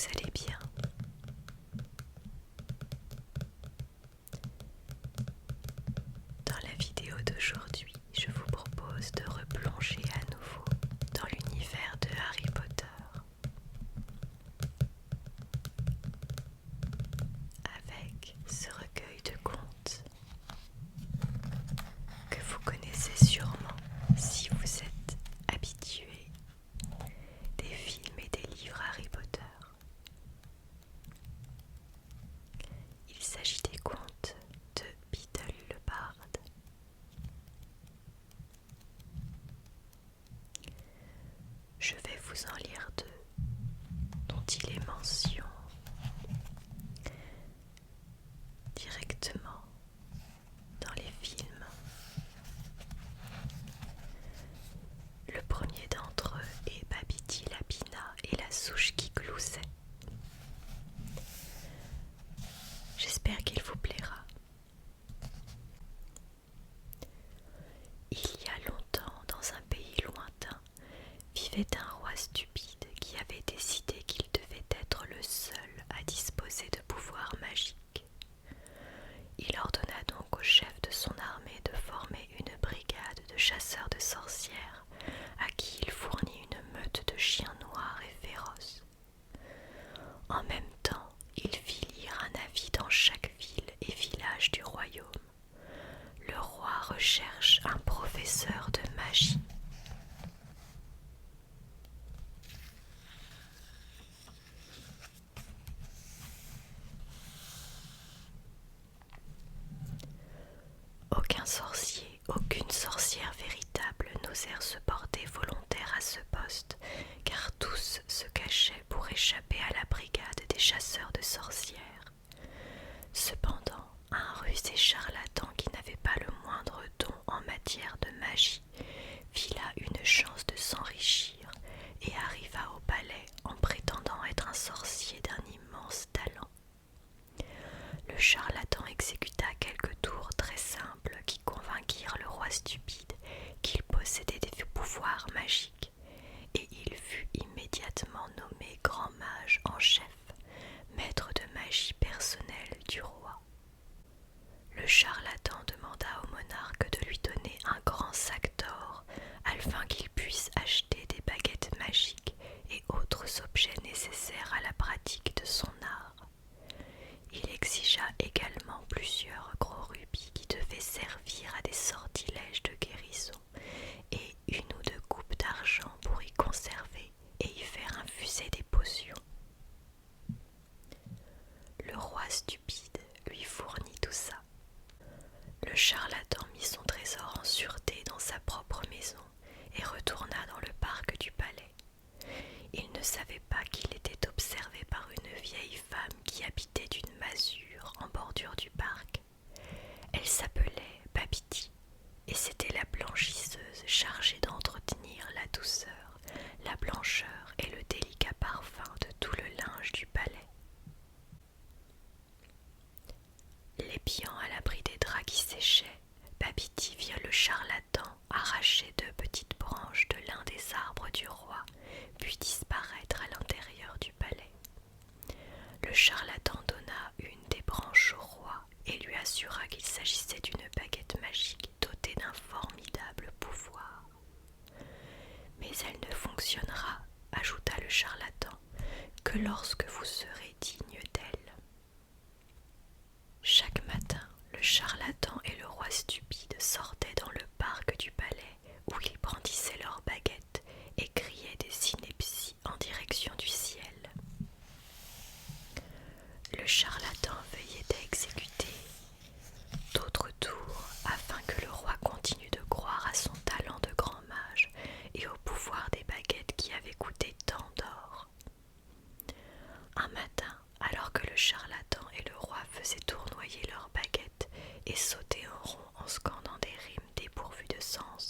vous allez bien. Dans la vidéo d'aujourd'hui, je vous propose de replonger à nouveau dans l'univers de Harry Potter avec ce recueil de contes que vous connaissez sûrement si vous êtes habitué des films et des livres Harry Potter. Il s'agit des contes de Beedle le Barde. Je vais vous en lire deux dont il est mention directement dans les films. Le premier d'entre eux est Babidi Lapina et la souche qui gloussait. J'espère qu'il vous plaira. Il y a longtemps, dans un pays lointain, vivait un roi stupide qui avait décidé qu'il devait être le seul à disposer de pouvoirs magiques. Il ordonna donc au chef de son armée de former une brigade de chasseurs de sorcières à qui il fournit une meute de chiens noirs et féroces. En même temps, il fit lire un avis dans chaque ville et village du royaume. Le roi recherche un professeur de magie. Aucun sorcier, aucune sorcière véritable n'osèrent se porter volontaires à ce poste, car tous se cachaient pour échapper à la brigade des chasseurs de sorcières. Cependant, un rusé charlatan qui n'avait pas le moindre don en matière de magie vit là une chance de s'enrichir et arriva au palais en prétendant être un sorcier d'un immense talent. Le charlatan exécuta quelques tours très simples qui convainquirent le roi stupide qu'il possédait des pouvoirs magiques, et il fut immédiatement nommé grand mage en chef, maître de magie personnel du roi. Le charlatan demanda au monarque de lui donner un grand sac d'or afin qu'il puisse acheter des baguettes magiques et autres objets nécessaires à la pratique de son art. Il exigea également plusieurs gros rubis qui devaient servir à des sortilèges de guérison et une ou deux coupes d'argent pour y conserver et y faire infuser des potions. Le roi stupide lui fournit tout ça. Le charlatan mit son trésor en sûreté dans sa propre maison et retourna dans le parc du palais. Il ne savait pas qu'il était observé par une vieille femme qui habitait d'une masure en bordure du parc. Elle s'appelait Babidi, et c'était la blanchisseuse chargée d'entretenir la douceur, la blancheur et le délicat parfum de tout le linge du palais. L'épiant à l'abri des draps qui séchaient, Babidi vit le charlatan arracher deux petites branches de l'un des arbres du roi, puis disparaître à l'intérieur du palais. Le charlatan donna une des branches au roi et lui assura qu'il s'agissait d'une baguette magique dotée d'un formidable pouvoir. Mais elle ne fonctionnera, ajouta le charlatan, que lorsque vous serez digne d'elle. Chaque matin, le charlatan et le roi stupide sortaient dans le parc du palais où ils brandissaient leurs baguettes et criaient des inepties en direction du ciel. Le charlatan veillait à exécuter d'autres tours afin que le roi continue de croire à son talent de grand mage et au pouvoir des baguettes qui avaient coûté tant d'or. Un matin, alors que le charlatan et le roi faisaient tournoyer leurs baguettes et sautaient en rond en scandant des rimes dépourvues de sens,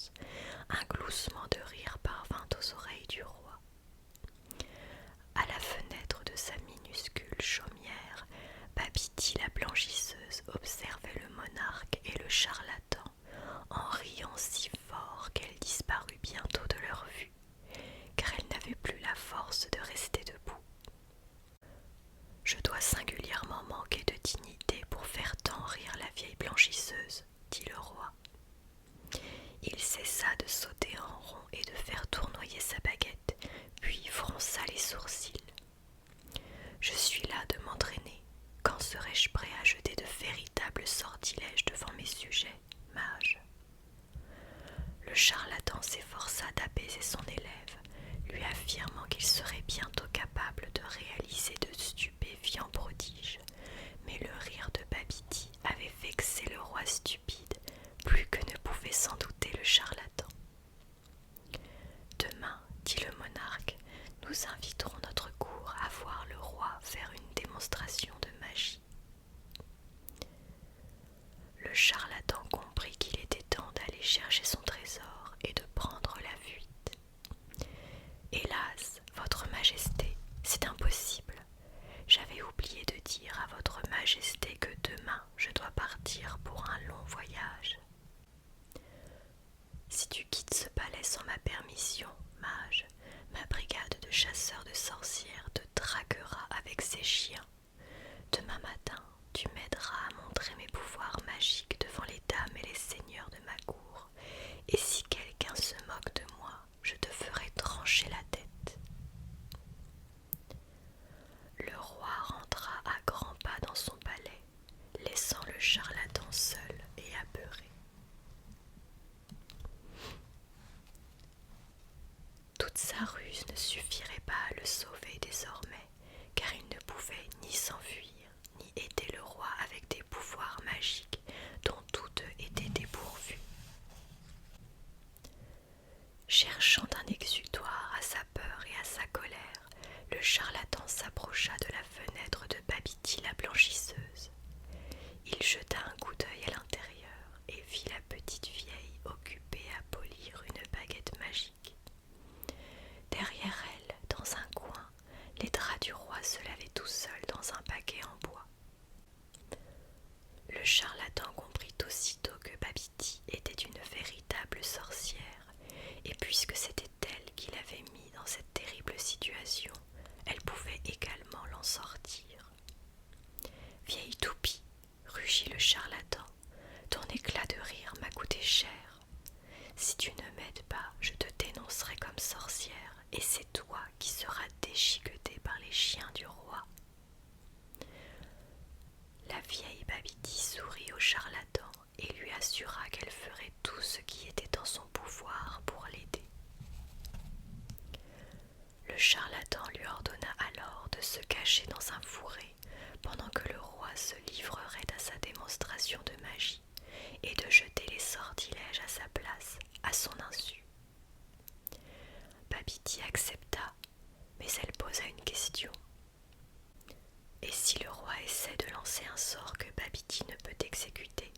nous inviterons notre cour à voir le roi faire une démonstration de magie. » Le charlatan comprit qu'il était temps d'aller chercher son trésor et de prendre la fuite. « Hélas, votre majesté, c'est impossible. J'avais oublié de dire à votre majesté que demain je dois partir pour un long voyage. Si tu quittes ce palais sans ma permission, mage, ma brigade de chasseurs de sorcières te traquera avec ses chiens. Demain matin, tu m'aideras à montrer mes pouvoirs magiques devant les dames et les seigneurs de ma cour, et si quelqu'un se moque de moi, je te ferai trancher la tête. » Le roi rentra à grands pas dans son palais, laissant le charlatan seul et apeuré. Toute sa ruse ne suffirait pas à le sauver désormais, car il ne pouvait ni s'enfuir, ni aider le roi avec des pouvoirs magiques dont tous deux étaient dépourvus. Cherchant un exutoire à sa peur et à sa colère, le charlatan s'approcha de la fenêtre de Babiti la blanchisseuse. Il jeta un coup d'œil à l'intérieur et vit la petite vieille occupée à polir une baguette magique. Derrière elle, dans un coin, les draps du roi se lavaient tout seuls dans un paquet en bois. Le charlatan comprit aussitôt que Babiti était une véritable sorcière, et puisque c'était elle qui l'avait mis dans cette terrible situation, elle pouvait également l'en sortir. « Vieille toupie, » rugit le charlatan, « ton éclat de rire m'a coûté cher. Si tu ne m'aides pas, je te dénoncerai comme sorcière, et c'est toi qui seras déchiquetée par les chiens du roi. » La vieille Babiti sourit au charlatan et lui assura qu'elle ferait tout ce qui était en son pouvoir pour l'aider. Le charlatan lui ordonna alors de se cacher dans un fourré pendant que le roi se livrerait à sa démonstration de magie et de jeter les sortilèges à sa place, à son insu. Babiti accepta, mais elle posa une question. « Et si le roi essaie de lancer un sort que Babiti ne peut exécuter ?»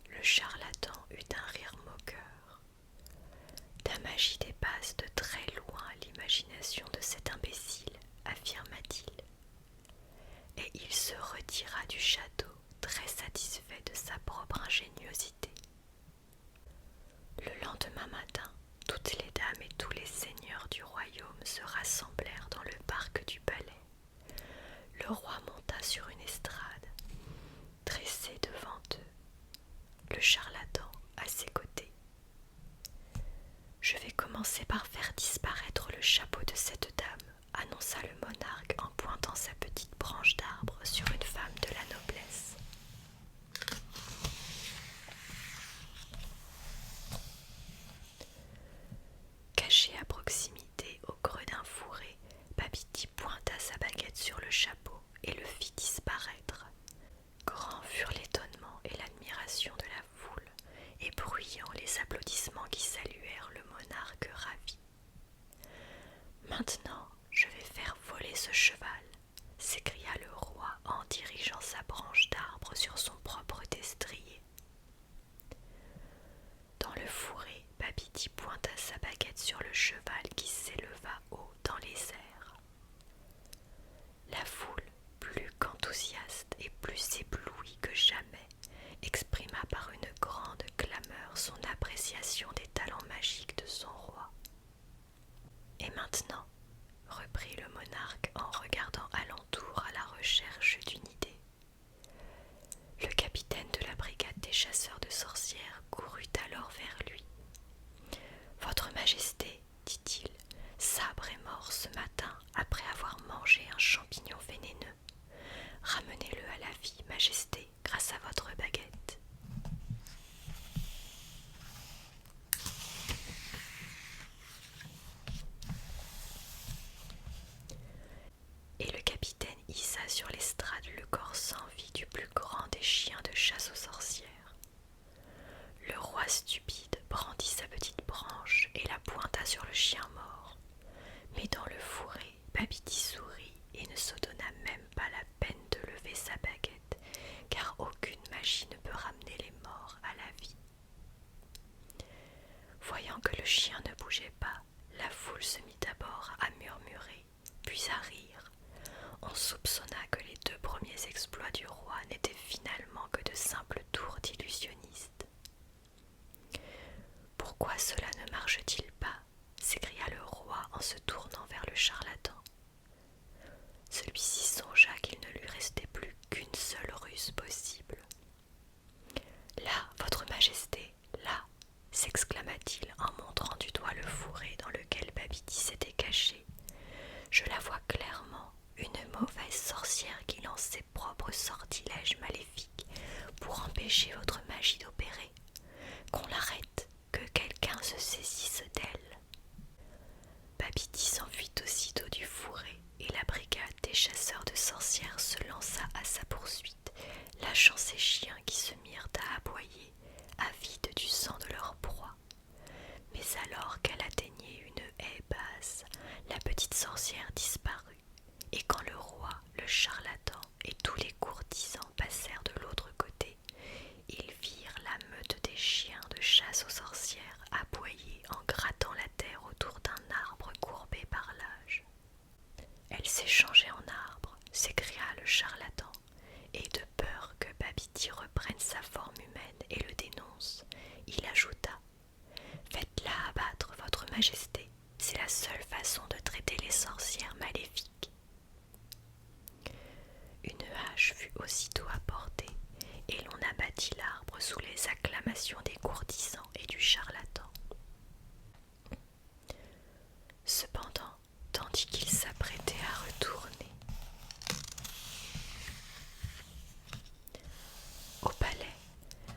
Le charlatan eut un rire moqueur. « Ta magie dépasse de très loin l'imagination de cet imbécile, affirma-t-il. Et il se retira du château, très satisfait de sa propre ingéniosité. Le lendemain matin, toutes les dames et tous les seigneurs du royaume se rassemblèrent dans le parc du palais. Le roi monta sur une estrade, dressé devant eux, le charlatan à ses côtés. « Je vais commencer par faire disparaître le chapeau de cette dame, » annonça le monarque en pointant sa petite branche d'arbre sur une femme de la noblesse. Caché à proximité au creux d'un fourré, Babiti pointa sa baguette sur le chapeau et le fit disparaître. Grands furent l'étonnement et l'admiration de la foule, et bruyants les applaudissements qui saluèrent le monarque ravi. « Maintenant, je vais faire voler ce cheval !» s'écria le roi en dirigeant sa branche d'arbre sur son propre destrier. Dans le fourré, Babiti pointa sa baguette sur le cheval qui s'éleva haut dans les airs. La foule, plus qu'enthousiaste et plus éblouie que jamais, exprima par une grande clameur son appréciation des talents magiques de son roi. « Et maintenant, » reprit le monarque en regardant alentour à la recherche d'une idée. Le capitaine de la brigade des chasseurs de sorcières courut alors vers lui. « Votre Majesté, dit-il, Sabre est mort ce matin après avoir mangé un champignon vénéneux. Ramenez-le à la vie, Majesté, grâce à votre baguette. » Et le capitaine hissa sur l'estrade le corps sans vie du plus grand des chiens de chasse aux sorcières. Le roi stupide brandit sa petite branche et la pointa sur le chien mort. Mais puis à rire. On soupçonna que les 2 premiers exploits du roi n'étaient finalement que de simples tours d'illusionniste. « Pourquoi cela ne marche-t-il pas » s'écria le roi en se tournant vers le charlatan. Celui-ci songea qu'il ne lui restait plus qu'une seule ruse possible. « Là, votre majesté, là !» s'exclama-t-il en montrant du doigt le fourré dans lequel Babidi s'était caché. « Je la vois clairement, une mauvaise sorcière qui lance ses propres sortilèges maléfiques pour empêcher votre magie d'opérer. Qu'on l'arrête, que quelqu'un se saisisse d'elle. » Babidi s'enfuit aussitôt du fourré et la brigade des chasseurs de sorcières se lança à sa poursuite, lâchant ses chiens qui se mirent à aboyer, avides du sang de leur proie. Mais alors qu'elle atteignait une haie basse, la petite sorcière disparut, et quand le roi, le charlatan et tous les courtisans passèrent de l'autre côté, ils virent la meute des chiens de chasse aux sorcières aboyer en grattant la terre autour d'un arbre courbé par l'âge. « Elle s'est changée en arbre !» s'écria le charlatan, et de peur que Babidi reprenne sa forme humaine et le dénonce, il ajouta « Faites-la abattre, votre majesté, c'est la seule façon de traiter les sorcières maléfiques. » Une hache fut aussitôt apportée, et l'on abattit l'arbre sous les acclamations des courtisans et du charlatan. Cependant, tandis qu'il s'apprêtait à retourner au palais,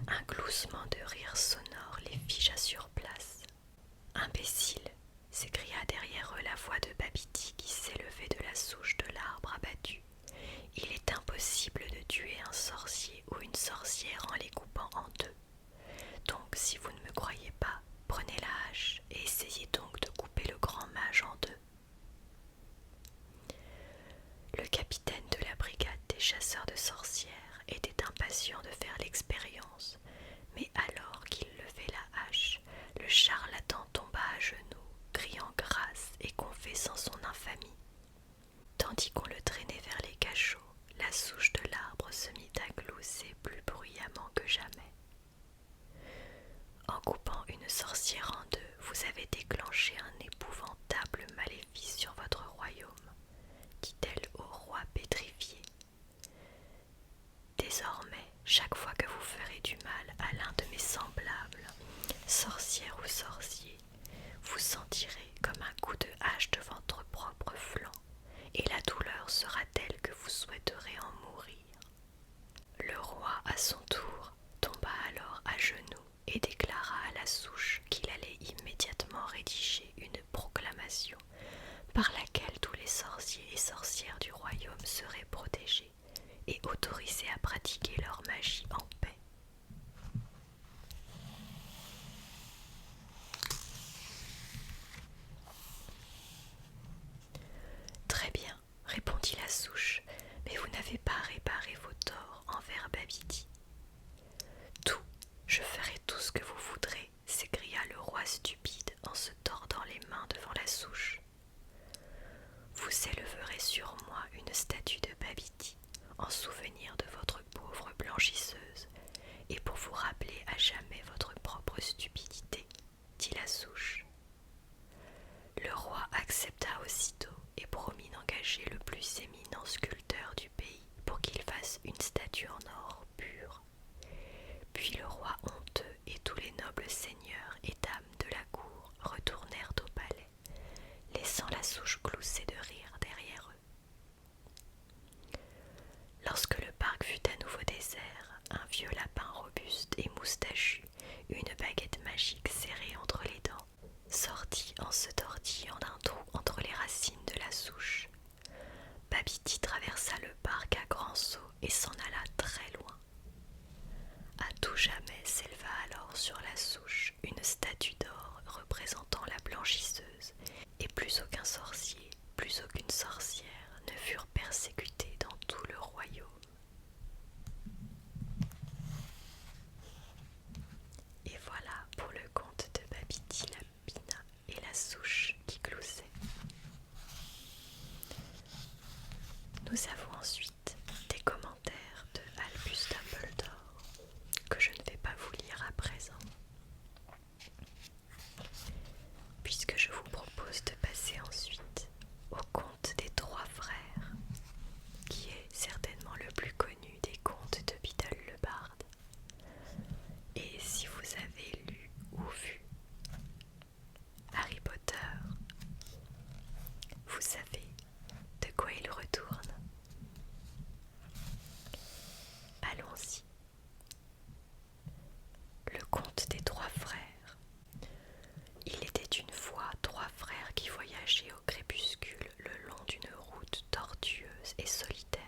un gloussement de rire sonore les figea sur place. « Imbécile !» s'écria derrière eux la voix de Babidi qui s'élevait de la souche de l'arbre abattu. « Il est impossible de tuer un sorcier ou une sorcière en les coupant en 2. Donc, si vous ne me croyez pas, prenez la hache et essayez donc de couper le grand mage en 2. » Le capitaine de la brigade des chasseurs de sorcières était impatient de faire l'expérience, mais alors qu'il levait la hache, le charlatan tomba à genoux, criant grâce et confessant son infamie. Tandis qu'on le traînait vers les cachots, la souche de l'arbre se mit à glousser plus bruyamment que jamais. « En coupant une sorcière en 2, vous avez déclenché un épouvantable maléfice sur votre royaume, » dit-elle au roi pétrifié. « Désormais, chaque fois que vous ferez du mal à l'un de mes semblables, sorcière ou sorcier, vous sentirez comme un coup de hache de votre propre flanc, et la douleur sera telle que vous souhaiterez en mourir. » Le roi, à son tour, tomba alors à genoux et déclara à la souche qu'il allait immédiatement rédiger une proclamation par laquelle tous les sorciers et sorcières du royaume seraient protégés et autorisés à pratiquer leur magie en paix. Très bien, répondit la souche, mais vous n'avez pas réparé vos torts envers Babidi. Tout, je ferai tout ce que vous voudrez, s'écria le roi stupide en se tordant les mains devant la souche. Vous élèverez sur moi une statue de Babidi en souvenir de votre pauvre blanchisseuse et pour vous rappeler à jamais votre propre stupidité, dit la souche. Le roi accepta aussitôt et promit d'engager le plus éminent sculpteur du pays pour qu'il fasse une statue en or pur. Puis le roi honteux et tous les nobles seigneurs et dames de la cour retournèrent au palais, laissant la souche glousser de rire derrière eux. Lorsque le parc fut à nouveau désert, un vieux lapin robuste et moustachu, une baguette magique serrée entre les dents, sortit en se tortillant d'un trou entre les racines de la souche. Babidi traversa le parc à grands sauts et s'en alla très loin. À tout jamais s'éleva alors sur la souche une statue d'or représentant la blanchisseuse, et plus aucun sorcier, plus aucune sorcière ne furent persécutés dans tout le royaume. Et voilà pour le conte de Babidi la Pina et la souche qui gloussait. Nous avons ensuite des commentaires de Albus Dumbledore que je ne vais pas vous lire à présent, puisque je vous propose de passer ensuite au conte des trois frères, qui est certainement le plus connu des contes de Biddle le Barde. Et si vous avez lu ou vu Harry Potter, vous savez de quoi il retourne. Allons-y. Le conte des trois frères. Il était une fois trois frères qui voyageaient au crépuscule le long d'une route tortueuse et solitaire.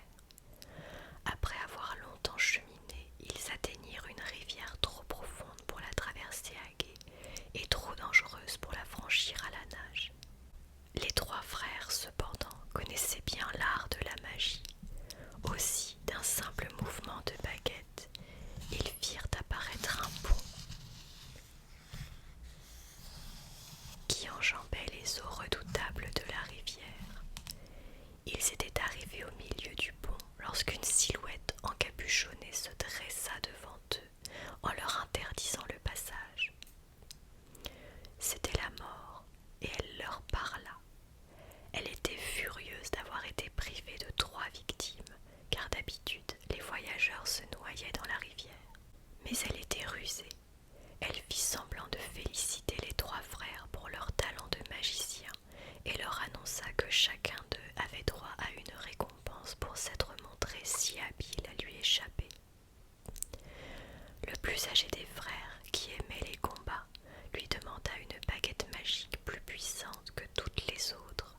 Après avoir longtemps cheminé, ils atteignirent une rivière trop profonde pour la traverser à gué et trop dangereuse pour la franchir à la nage. Les trois frères, cependant, connaissaient bien l'art de la magie. Aussi, d'un simple mouvement de baguette, ils firent apparaître un pont qui enjambait les eaux redoutables de la rivière. Ils étaient arrivés au milieu du pont lorsqu'une silhouette encapuchonnée se dressa devant eux en leur interdisant le passage. C'était la mort, et elle leur parla. Elle était furieuse d'avoir été privée de trois victimes, car d'habitude les voyageurs se noyaient dans la rivière. Mais elle était rusée. Elle fit semblant de féliciter les trois frères pour leur talent de magicien et leur annonça que chacun d'eux avait droit à une récompense pour s'être montré si habile à lui échapper. Le plus âgé des frères, qui aimait les combats, lui demanda une baguette magique plus puissante que toutes les autres,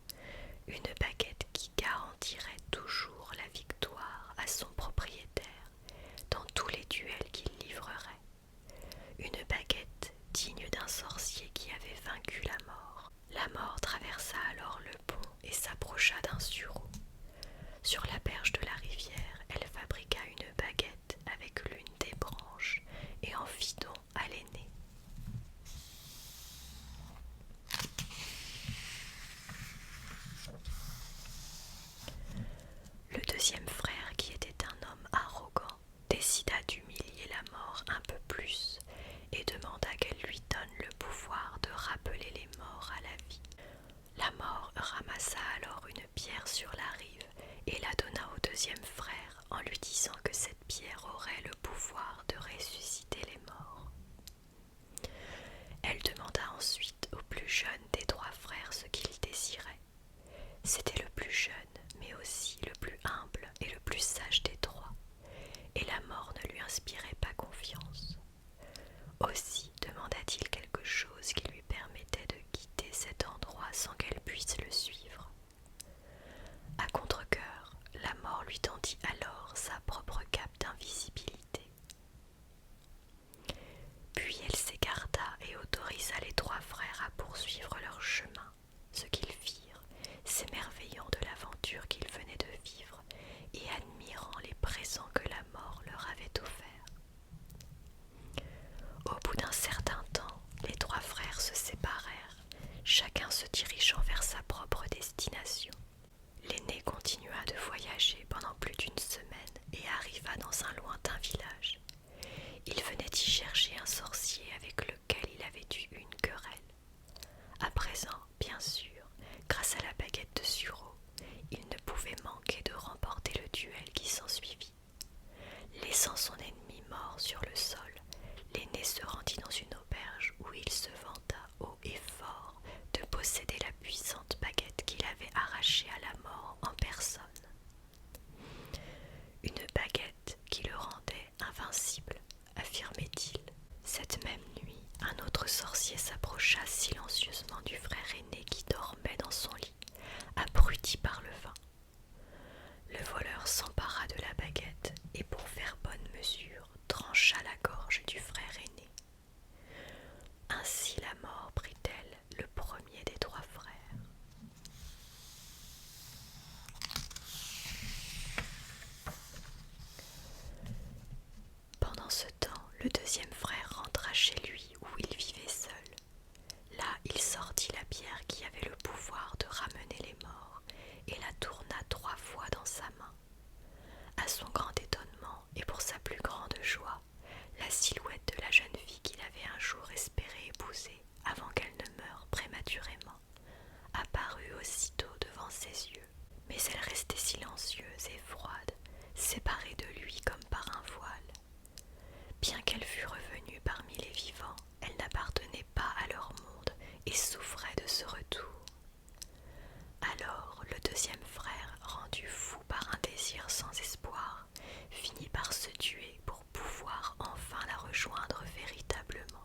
une baguette qui garantirait toujours la victoire à son propriétaire dans tous les duels qu'il livrerait. Une baguette digne d'un sorcier qui avait vaincu la mort. La mort traversa alors le pont et s'approcha d'un sureau. Sur la berge de la rivière, elle fabriqua une baguette avec l'une des branches et en fit don à l'aîné. Le deuxième frère, qui était un homme arrogant, décida d'humilier la mort un peu plus et demanda qu'elle lui donne le pouvoir de rappeler les morts à la vie. La mort ramassa alors une pierre sur la rive et la donna au deuxième frère en lui disant que cette pierre aurait le pouvoir de ressusciter les morts. Elle demanda ensuite au plus jeune des trois frères ce qu'il désirait. C'était le plus jeune, mais aussi le plus humble et le plus sage des trois, et la mort ne lui inspirait pas confiance. Aussi demanda-t-il quelque chose qui lui permettait de quitter cet endroit sans qu'elle puisse le suivre. À contre-cœur, la mort lui tendit alors sa propre cape d'invisibilité. Puis elle s'écarta et autorisa les trois frères à poursuivre leur chemin, ce qu'ils firent, s'émerveillant de l'aventure qu'ils venaient de vivre et admirant les présents que la mort leur avait offerts. Au bout d'un certain temps, les trois frères se séparèrent, chacun se dirigeant vers sa propre destination. L'aîné continua de voyager pendant plus d'une semaine et arriva dans un lointain village. Il venait y chercher un sorcier avec lequel il avait eu une querelle. À présent, bien sûr, grâce à la baguette de sureau, il ne pouvait manquer de remporter le duel qui s'ensuivit. Laissant son ennemi mort sur le sol, l'aîné se rendit dans une auberge où il se vanta haut et fort de posséder la puissante baguette qu'il avait arrachée à la mort en personne. Une baguette qui le rendait invincible, affirmait-il. Cette même nuit, un autre sorcier s'approcha silencieusement du frère aîné qui dormait dans son lit, abruti par le vin. Le voleur s'empara de la baguette et pour faire bonne mesure, trancha la gorge du frère aîné. Ainsi la mort prit-elle le premier des trois frères. Pendant ce temps, le deuxième frère rentra chez lui où il vivait seul. Là, il sortit la pierre qui deuxième frère, rendu fou par un désir sans espoir, finit par se tuer pour pouvoir enfin la rejoindre véritablement.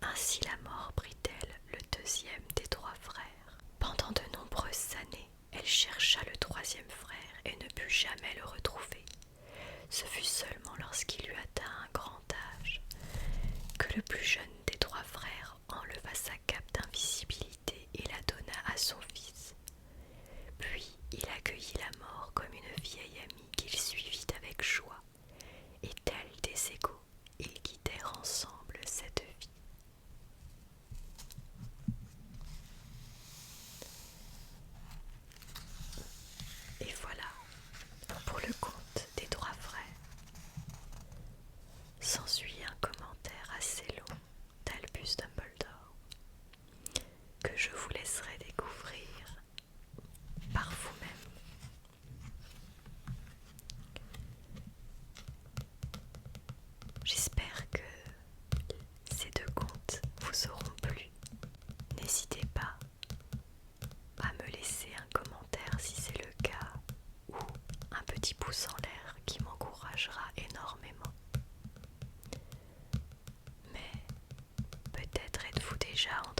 Ainsi la mort prit-elle le deuxième des trois frères. Pendant de nombreuses années, elle chercha le troisième frère et ne put jamais le retrouver. Ce fut seulement lorsqu'il eut atteint un grand âge que le plus jeune des trois frères enleva sa cape d'invisibilité et la donna à son fils. Puis il accueillit la mort comme une vieille amie qu'il suivit avec joie, et tels des égaux, ils quittèrent ensemble cette vie. Et voilà pour le conte des trois frères. S'ensuit un commentaire assez long d'Albus Dumbledore que je vous laisserai découvrir par vous-même. J'espère que ces deux contes vous auront plu. N'hésitez pas à me laisser un commentaire si c'est le cas ou un petit pouce en l'air qui m'encouragera énormément. Mais peut-être êtes-vous déjà en